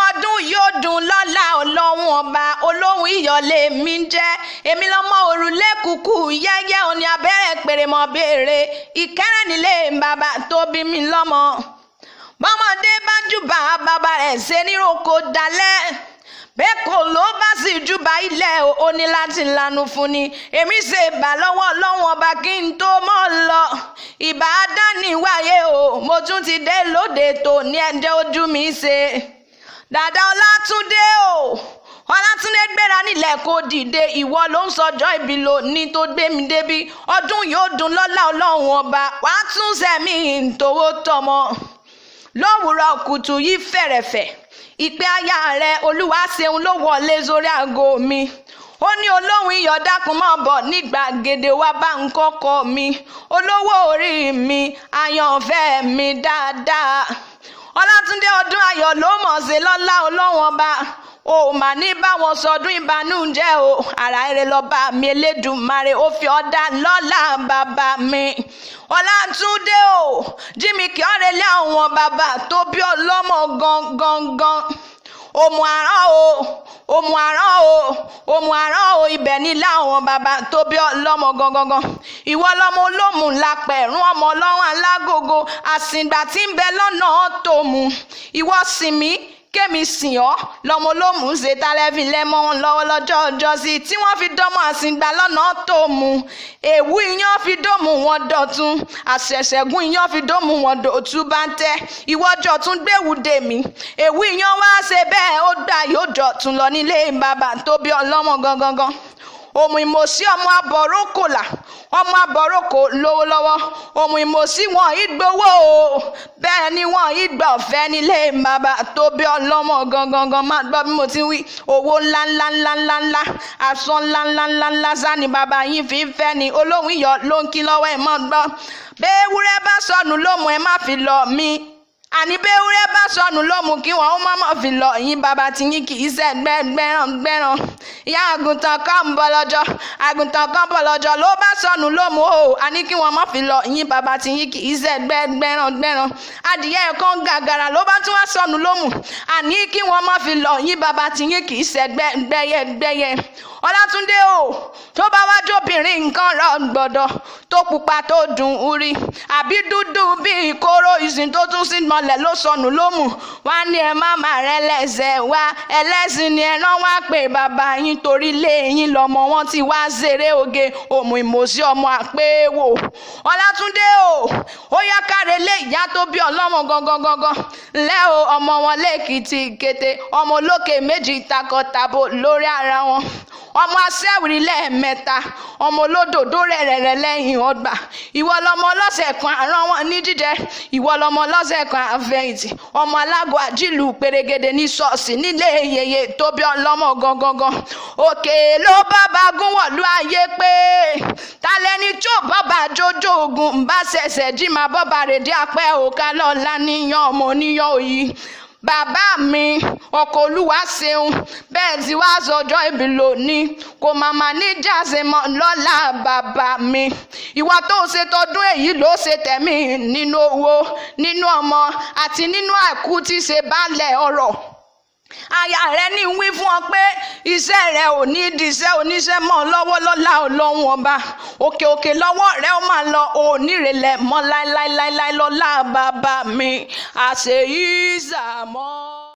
ọdún yóò dùn lọ́lá ọlọ́run ọba olóhùn ìyọ̀lé mi ń jẹ́ èmi lọ́mọ òrùlé kùkù yẹ́yẹ́ òní abẹ́rẹ́ pèrèmọ̀ béèrè ìkẹ́rẹ́ nílé bàbá tó bí mi lọ́mọ bọ́mọdé bá júbà bàbá rẹ̀ ṣe níròkò dalẹ̀ bẹ́ẹ̀ kò ló bá sì júbà ilẹ̀ ó ní láti lanu fún ni èmi ṣe bà lọ́wọ́ ọlọ́run ọba kí n tó mọ́ lọ ìbá dání wáyé o mo tún ti dé lóde tó ní ẹjẹ́ ojú mi ṣe dàdá ọlátúndé o ọlátúndé gbéra nílẹ̀ kó dìde ìwọ ló ń sọjọ́ ìbí lónìí tó gbé mi débi ọdún yóò dùn lọ́lá ọlọ́run ọba wàá tún sẹ́mi ìtòwó tọmọ lówùúrọ̀ kùtù yìí fẹ̀rẹ̀fẹ̀ ìpè aya rẹ olúwa ṣeun ló wọlé sórí aago mi ó ní olóhùn iyọ̀ dákun mọ́ bọ̀ ní gbàgede wá bá ń kọ́kọ́ mi olówó orí mi àyànfẹ́ mi dáadáa ọlátúndé ọdún ayọ̀ ló mọ̀ ṣe lọ́lá ọlọ́run ọba o mà ní báwọn sọdún ìbànújẹ́ o ara eré lọ́ba mi elédùmarè ó fi ọ̀dà lọ́lá bàbá mi ọlátúndé o jími kí ọ̀rẹ́ lé àwọn bàbá tó bí ọlọ́mọ gangan òmùarán o ibẹ̀ ní láwọn bàbá tó bí ọlọ́mọ gangan ìwọ lọ́mọ olómù lápẹ̀rún ọmọ ọlọ́run alágógó àsìngbà tí ń bẹ lọ́nà tó mú ìwọ sinmi kémi sìn ọ́ lọ́mọ olómù ṣe tálẹ́fì lẹ́mọ́ wọn lọ́wọ́ lọ́jọ́ ọjọ́ sí tí wọ́n fi dánmọ́ àsìngbà lọ́nà tó mú èwú iyán fi dómù wọn dọ̀tun àṣẹ̀ṣẹ̀gún iyán fi dómù wọn dòtú bá ń tẹ́ ìwọ́jọ́ tún gbéwù dèmí èwú iyán wá ṣe bẹ́ẹ̀ ó gbà yóò dọ̀tun lọ nílé bàbá tó bí ọlọ́mọ gangan òmù ìmọ̀sí ọmọ abọ̀rókòlà ọmọ abọ̀rókò lówó lọ́wọ́ òmù ìmọ̀sí wọn ìgbowó o bẹ́ẹ̀ ni wọn ìgbà ọ̀fẹ́ nílé bàbá tó bí ọlọ́mọ gangan máa gbọ́ bí mo ti wí owó ńláńláńláńláńlá aṣọ ńláńláńláńlá sani bàbá yìí fi ń fẹ́ ni olóhùn iyọ̀ ló ń kí lọ́wọ́ ẹ̀ mọ́ gbọ́ bẹ́ẹ̀ ewúrẹ́ bá sọnù lómù ẹ má fi lọ mí àní bẹ́ẹ̀ ewúrẹ́ bá sọnù lómù kí wọn ó mọ̀mọ́ fi lọ yín bàbá tí yín kì í ṣe gbẹ́ràn ìyá àgùntàn kan ń bọ̀ lọ́jọ́ ló bá sọnù lómù o àní kí wọn mọ̀ fi lọ yín bàbá tí yín kì í ṣe gbẹ́ràn adìyẹ kan gàgàrà ló bá tún wá sọnù lómù àní kí wọn mọ̀ fi lọ yín bàbá tí yín kì í ṣe gbẹ́yẹ ọlátúndé o tó bá wá jóbìnrin nǹkan rọ gbọ́dọ̀ tó pupa tó dùn ún rí àbí dúdú bíi kóró ìsìn tó tún sí mọ́lẹ̀ ló sọnù lómù wá ní ẹ má má rẹ lẹ́sẹ̀ wá ẹlẹ́sìn ni ẹran wá pé bàbá yín torí lé yín lọ́mọ wọn ti wá ṣeré oge òmù ìmọ̀sí ọmọ àpéwò ọlátúndé o ó yá káre lé ìyá tó bí ọlọ́mọ gangan lẹ́ o ọmọ wọn lẹ́kìtì kété ọmọ olókè méjì takọtabo lórí ara wọn ọmọ aṣẹ́wìrì lẹ́ẹ̀mẹ́ta ọmọ olódòdó rẹ̀rẹ̀rẹ̀ lẹ́yìn ọgbà ìwọ lọmọ ọlọ́sẹ̀ kan àrán wọn ní jíjẹ ìwọ lọmọ ọlọ́sẹ̀ kan àfẹ̀yìntì ọmọ alágọ̀ àjìlù pèrègèdè ní ṣọ́ọ̀ṣì nílé yèyè tó bí ọlọ́mọ gangan òkè ló bàbá gún wọ̀lú ayé pé talẹ́ni tó bọ́bà jójó ogun ń bá ṣẹ̀ṣẹ̀ jí máa bọ́bà rèdí apẹ́ òkà lọ́la níyàn ọmọ oníyàn òyì bàbá mi ọkọ olúwa ṣeun bẹ́ẹ̀ tí wàá sọjọ́ ìbí lónìí kò màmá ní jáse mọ́ lọ́lá bàbá mi ìwà tó ṣe tọdún èyí ló ṣe tẹ̀mí nínú owó nínú ọmọ àti nínú àìkú tí ṣe baálẹ̀ ọrọ̀ aya rẹ ní wí fún ọ pé iṣẹ́ rẹ ò ní diṣẹ́ oníṣẹ́ mọ́ lọ́wọ́ lọ́lá ọlọ́run ọba òkè lọ́wọ́ rẹ ó máa lọ onírèlẹ̀ mọ́ láíláíláíláí lọ́lá bàbá mi àṣeyí sàmọ́.